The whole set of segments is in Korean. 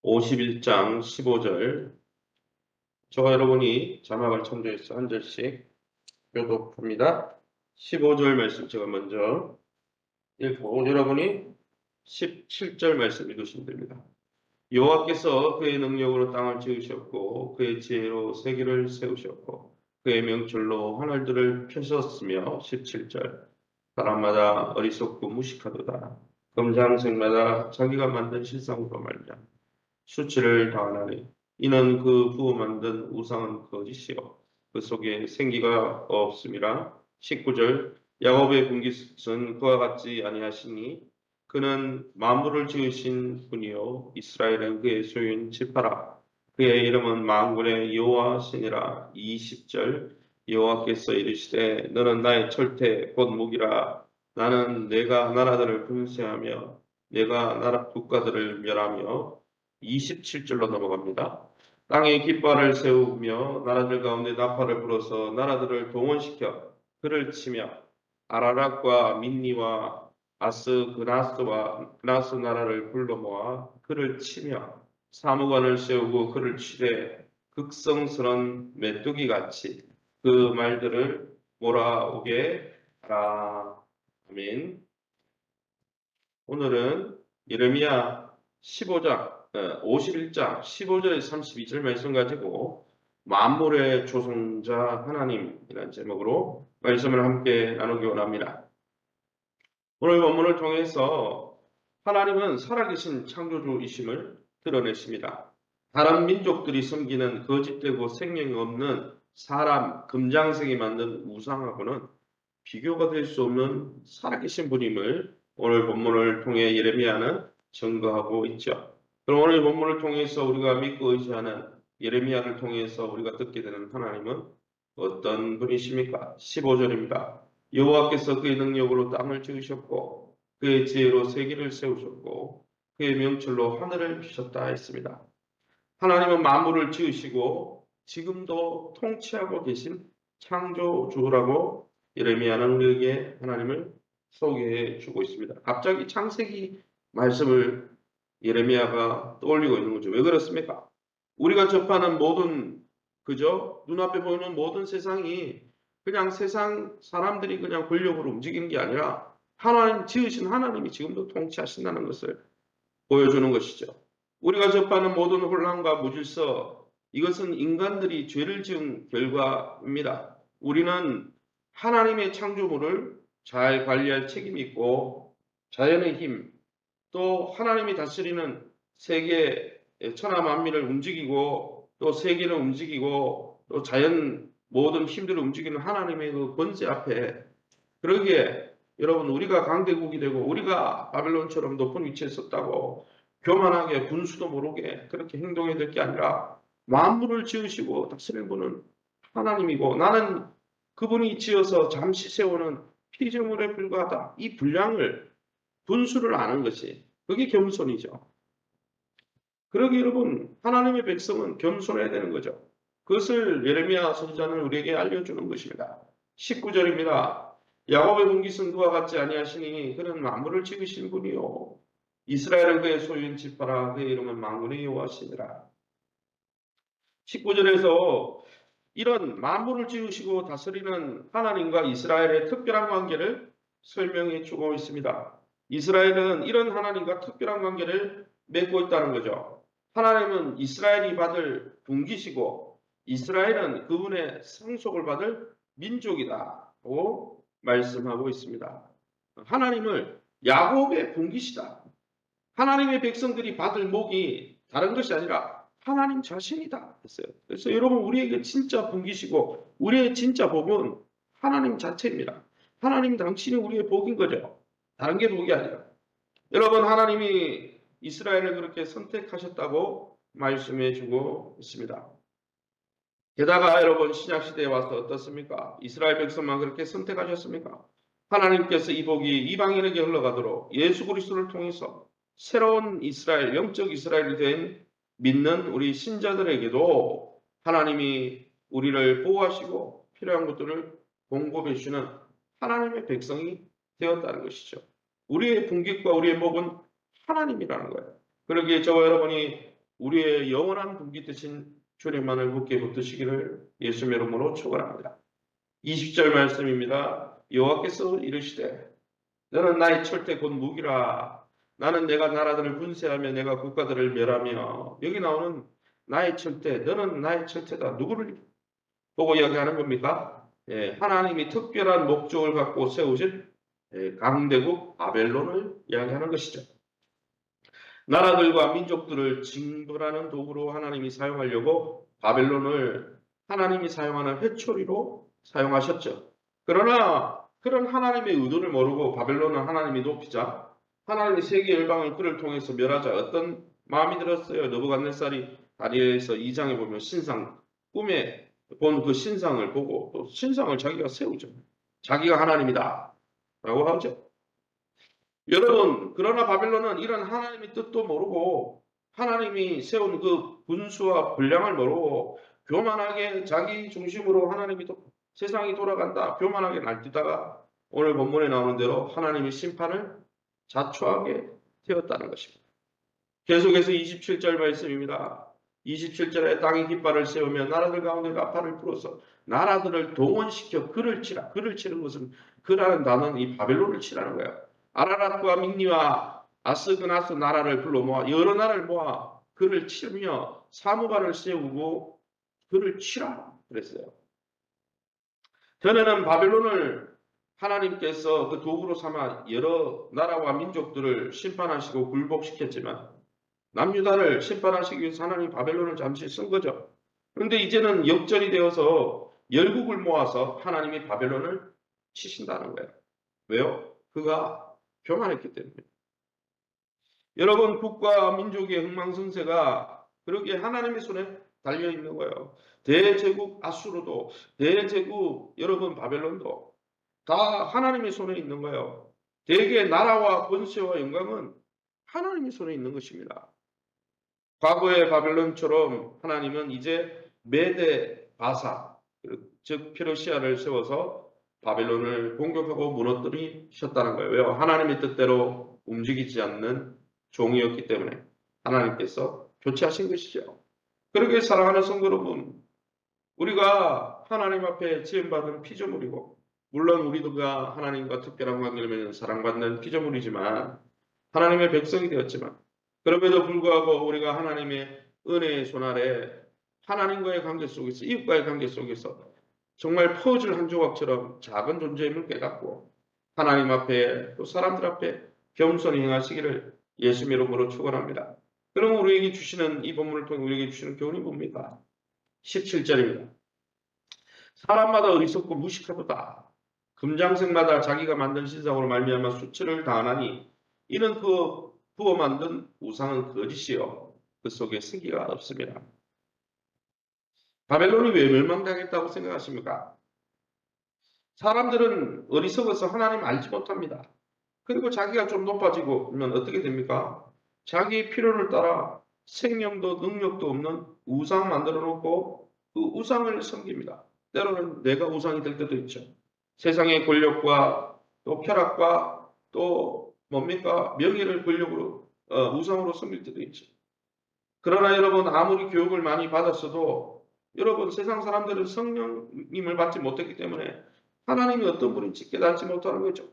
51장 15절. 저와 여러분이 자막을 참조해서 한 절씩 교독합니다. 15절 말씀 제가 먼저 읽고 여러분이 17절 말씀 읽으시면 됩니다. 여호와께서 그의 능력으로 땅을 지으셨고 그의 지혜로 세계를 세우셨고 그의 명철로 하늘들을 펴셨으며 17절. 사람마다 어리석고 무식하도다. 검장색마다 자기가 만든 실상으로 말미암아 수치를 당하나니 이는 그 부어 만든 우상은 거짓이요 그 속에 생기가 없음이라. 19절. 야곱의 분깃은 그와 같지 아니하시니 그는 만물을 지으신 분이요 이스라엘은 그의 소유인 지파라. 그의 이름은 만군의 여호와시니라. 20절. 여호와께서 이르시되 너는 나의 철퇴 곧 무기라. 나는 내가 나라들을 분쇄하며 내가 나라 국가들을 멸하며. 27절로 넘어갑니다. 땅에 깃발을 세우며 나라들 가운데 나팔을 불어서 나라들을 동원시켜 그를 치며 아라락과 민니와 그나스 나라를 불러 모아 그를 치며 사무관을 세우고 그를 치되 극성스런 메뚜기 같이 그 말들을 몰아오게 하라. 아멘. 오늘은 예레미야 15장 51장 15절에서 32절 말씀 가지고 만물의 조성자 하나님이라는 제목으로 말씀을 함께 나누기 원합니다. 오늘 본문을 통해서 하나님은 살아계신 창조주이심을 드러내십니다. 다른 민족들이 섬기는 거짓되고 생명이 없는 사람, 금장색이 만든 우상하고는 비교가 될 수 없는 살아계신 분임을 오늘 본문을 통해 예레미야는 증거하고 있죠. 그럼 오늘 본문을 통해서 우리가 믿고 의지하는 예레미야를 통해서 우리가 듣게 되는 하나님은 어떤 분이십니까? 15절입니다. 여호와께서 그의 능력으로 땅을 지으셨고 그의 지혜로 세계를 세우셨고 그의 명철로 하늘을 피셨다 했습니다. 하나님은 만물을 지으시고 지금도 통치하고 계신 창조주라고 예레미야는 우리에게 하나님을 소개해 주고 있습니다. 갑자기 창세기 말씀을 예레미야가 떠올리고 있는 거죠. 왜 그렇습니까? 우리가 접하는 모든 그저 눈앞에 보이는 모든 세상이 그냥 세상 사람들이 그냥 권력으로 움직이는 게 아니라 하나님 지으신 하나님이 지금도 통치하신다는 것을 보여주는 것이죠. 우리가 접하는 모든 혼란과 무질서 이것은 인간들이 죄를 지은 결과입니다. 우리는 하나님의 창조물을 잘 관리할 책임이 있고 자연의 힘, 또 하나님이 다스리는 세계 천하 만민을 움직이고 또 세계를 움직이고 또 자연 모든 힘들을 움직이는 하나님의 그 권세 앞에 그러기에 여러분 우리가 강대국이 되고 우리가 바벨론처럼 높은 위치에 섰다고 교만하게 분수도 모르게 그렇게 행동해야 될 게 아니라 만물을 지으시고 다스리는 분은 하나님이고 나는 그분이 지어서 잠시 세우는 피조물에 불과하다. 이 분량을 분수를 아는 것이 그게 겸손이죠. 그러기 여러분 하나님의 백성은 겸손해야 되는 거죠. 그것을 예레미야 선지자는 우리에게 알려주는 것입니다. 19절입니다. 야곱의 분깃은 그와 같지 아니하시니 그는 만물을 지으신 분이요 이스라엘은 그의 소유인 지파라. 그의 이름은 만군의 여호와시니라. 19절에서 이런 만물을 지으시고 다스리는 하나님과 이스라엘의 특별한 관계를 설명해 주고 있습니다. 이스라엘은 이런 하나님과 특별한 관계를 맺고 있다는 거죠. 하나님은 이스라엘이 받을 분깃이고 이스라엘은 그분의 상속을 받을 민족이다고 말씀하고 있습니다. 하나님을 야곱의 분깃이다. 하나님의 백성들이 받을 복이 다른 것이 아니라 하나님 자신이다 했어요. 그래서 여러분 우리에게 진짜 분깃이고 우리의 진짜 복은 하나님 자체입니다. 하나님 당신이 우리의 복인 거죠. 다른 게 복이 아니라. 여러분 하나님이 이스라엘을 그렇게 선택하셨다고 말씀해 주고 있습니다. 게다가 여러분 신약시대에 와서 어떻습니까? 이스라엘 백성만 그렇게 선택하셨습니까? 하나님께서 이 복이 이방인에게 흘러가도록 예수 그리스도를 통해서 새로운 이스라엘, 영적 이스라엘이 된 믿는 우리 신자들에게도 하나님이 우리를 보호하시고 필요한 것들을 공급해 주시는 하나님의 백성이 되었다는 것이죠. 우리의 분깃과 우리의 복은 하나님이라는 거예요. 그러기에 저와 여러분이 우리의 영원한 분기 되신 주님만을 굳게 붙드시기를 예수의 이름으로 축원합니다. 20절 말씀입니다. 여호와께서 이르시되 너는 나의 철퇴 곧 무기라. 나는 내가 나라들을 분쇄하며 내가 국가들을 멸하며. 여기 나오는 나의 철퇴, 너는 나의 철퇴다. 누구를 보고 이야기하는 겁니까? 하나님이 특별한 목적을 갖고 세우신 강대국 바벨론을 이야기하는 것이죠. 나라들과 민족들을 징벌하는 도구로 하나님이 사용하려고 바벨론을 하나님이 사용하는 회초리로 사용하셨죠. 그러나 그런 하나님의 의도를 모르고 바벨론은 하나님이 높이자 하나님이 세계 열방을 그를 통해서 멸하자 어떤 마음이 들었어요. 느부갓네살이 다니엘서 2장에 보면 신상 꿈에 본 그 신상을 보고 또 신상을 자기가 세우죠. 자기가 하나님이다 라고 하죠. 여러분, 그러나 바벨론은 이런 하나님의 뜻도 모르고 하나님이 세운 그 분수와 분량을 모르고 교만하게 자기 중심으로 하나님이 세상이 돌아간다. 교만하게 날뛰다가 오늘 본문에 나오는 대로 하나님의 심판을 자초하게 되었다는 것입니다. 계속해서 27절 말씀입니다. 27절에 땅이 깃발을 세우며 나라들 가운데 나팔을 불어서 나라들을 동원시켜 그를 치라. 그를 치는 것은 그라는 단어는 이 바벨론을 치라는 거예요. 아라랏과 믹니와 아스그나스 나라를 불러 모아 여러 나라를 모아 그를 치며 사무관을 세우고 그를 치라 그랬어요. 전에는 바벨론을 하나님께서 그 도구로 삼아 여러 나라와 민족들을 심판하시고 굴복시켰지만 남유다를 심판하시기 위해서 하나님 바벨론을 잠시 쓴 거죠. 그런데 이제는 역전이 되어서 열국을 모아서 하나님이 바벨론을 치신다는 거예요. 왜요? 그가 교만했기 때문에. 여러분, 국가 민족의 흥망성쇠가 그렇게 하나님의 손에 달려 있는 거예요. 대제국 아수르도, 대제국 여러분 바벨론도 다 하나님의 손에 있는 거예요. 대개 나라와 권세와 영광은 하나님의 손에 있는 것입니다. 과거의 바벨론처럼 하나님은 이제 메데 바사, 즉 페르시아를 세워서 바벨론을 공격하고 무너뜨리셨다는 거예요. 왜요? 하나님의 뜻대로 움직이지 않는 종이었기 때문에 하나님께서 교체하신 것이죠. 그렇게 사랑하는 성도 여러분, 우리가 하나님 앞에 지음받은 피조물이고 물론 우리가 하나님과 특별한 관계를 맺는 사랑받는 피조물이지만 하나님의 백성이 되었지만 그럼에도 불구하고 우리가 하나님의 은혜의 손 아래 하나님과의 관계 속에서 이웃과의 관계 속에서 정말 퍼즐 한 조각처럼 작은 존재임을 깨닫고 하나님 앞에 또 사람들 앞에 겸손히 행하시기를 예수의 이름으로 축원합니다. 그럼 우리에게 주시는 이 본문을 통해 우리에게 주시는 교훈이 뭡니까? 17절입니다. 사람마다 어리석고 무식하도다. 금장색마다 자기가 만든 신상으로 말미암아 수치를 당하나니 이는 그 부어 만든 우상은 거짓이요 그 속에 생기가 없습니다. 바벨론이 왜 멸망당했다고 생각하십니까? 사람들은 어리석어서 하나님 알지 못합니다. 그리고 자기가 좀 높아지면 어떻게 됩니까? 자기의 필요를 따라 생명도 능력도 없는 우상 만들어 놓고 그 우상을 섬깁니다. 때로는 내가 우상이 될 때도 있죠. 세상의 권력과 또 쾌락과 또 뭡니까? 명예를 권력으로 우상으로 섬길 때도 있죠. 그러나 여러분 아무리 교육을 많이 받았어도 여러분 세상 사람들은 성령님을 받지 못했기 때문에 하나님이 어떤 분인지 깨닫지 못하는 거죠.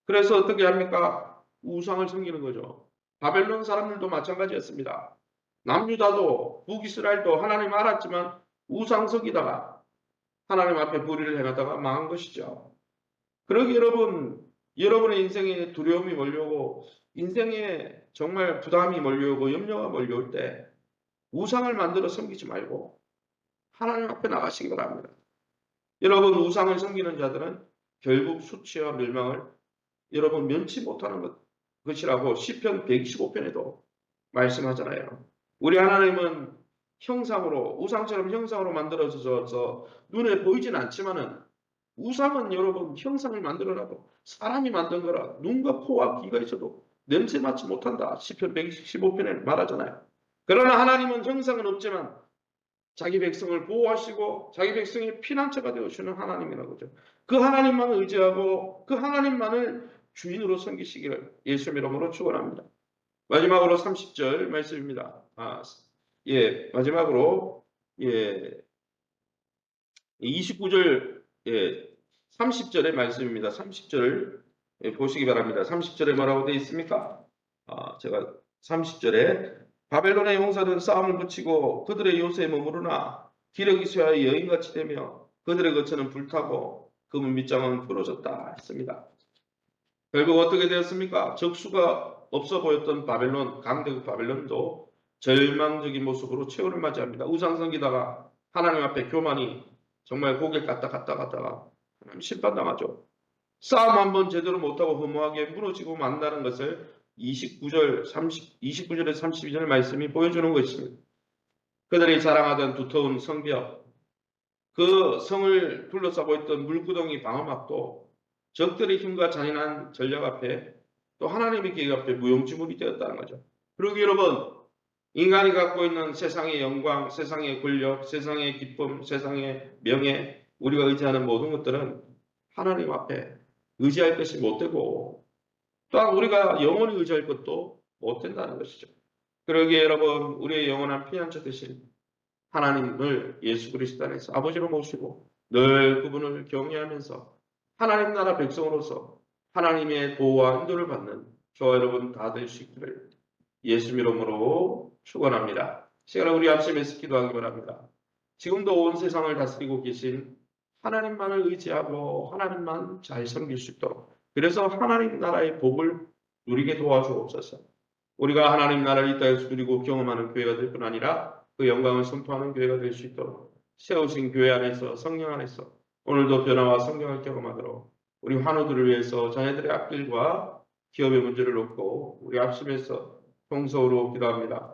그래서 어떻게 합니까? 우상을 섬기는 거죠. 바벨론 사람들도 마찬가지였습니다. 남유다도 북이스라엘도 하나님 알았지만 우상 섬기다가 하나님 앞에 불의를 행하다가 망한 것이죠. 그러기 여러분의 인생에 두려움이 몰려오고 인생에 정말 부담이 몰려오고 염려가 몰려올 때 우상을 만들어 섬기지 말고 하나님 앞에 나가시기 바랍니다. 여러분 우상을 섬기는 자들은 결국 수치와 멸망을 여러분 면치 못하는 것이라고 시편 125편에도 말씀하잖아요. 우리 하나님은 형상으로 우상처럼 형상으로 만들어져서 눈에 보이진 않지만은 우상은 여러분 형상을 만들어놔도 사람이 만든 거라 눈과 코와 귀가 있어도 냄새 맡지 못한다. 시편 115편에 말하잖아요. 그러나 하나님은 형상은 없지만 자기 백성을 보호하시고 자기 백성의 피난처가 되어주는 하나님이라는 거죠. 그 하나님만을 의지하고 그 하나님만을 주인으로 섬기시기를 예수의 이름으로 축원합니다. 마지막으로 30절 말씀입니다. 예, 마지막으로, 예, 29절, 예, 30절의 말씀입니다. 30절 보시기 바랍니다. 30절에 뭐라고 되어 있습니까? 제가 30절에 바벨론의 용사들은 싸움을 붙이고 그들의 요새에 머무르나 기력이 쇠하여 여인같이 되며 그들의 거처는 불타고 그문 밑장은 부러졌다 했습니다. 결국 어떻게 되었습니까? 적수가 없어 보였던 바벨론, 강대국 바벨론도 절망적인 모습으로 최후를 맞이합니다. 우상성기다가 하나님 앞에 교만이 정말 고개를 갔다가 하나님 심판당하죠. 싸움 한번 제대로 못하고 허무하게 무너지고 만다는 것을 29절에 32절 말씀이 보여주는 것입니다. 그들이 자랑하던 두터운 성벽, 그 성을 둘러싸고 있던 물구덩이 방어막도 적들의 힘과 잔인한 전략 앞에 또 하나님의 계획 앞에 무용지물이 되었다는 거죠. 그리고 여러분, 인간이 갖고 있는 세상의 영광, 세상의 권력, 세상의 기쁨, 세상의 명예, 우리가 의지하는 모든 것들은 하나님 앞에 의지할 것이 못 되고 또한 우리가 영원히 의지할 것도 못 된다는 것이죠. 그러기에 여러분, 우리의 영원한 피난처 되신 하나님을 예수 그리스도 안에서 아버지로 모시고 늘 그분을 경외하면서 하나님 나라 백성으로서 하나님의 보호와 인도를 받는 저와 여러분 다 될 수 있기를 예수 이름으로 축원합니다. 시간에 우리 합심해서 기도하기 바랍니다. 지금도 온 세상을 다스리고 계신 하나님만을 의지하고 하나님만 잘 섬길 수 있도록 그래서 하나님 나라의 복을 누리게 도와주옵소서. 우리가 하나님 나라를 이 땅에서 누리고 경험하는 교회가 될 뿐 아니라 그 영광을 선포하는 교회가 될 수 있도록 세우신 교회 안에서 성령 안에서 오늘도 변화와 성경을 경험하도록 우리 환우들을 위해서 자녀들의 앞길과 기업의 문제를 놓고 우리 합심해서 통성으로 기도합니다.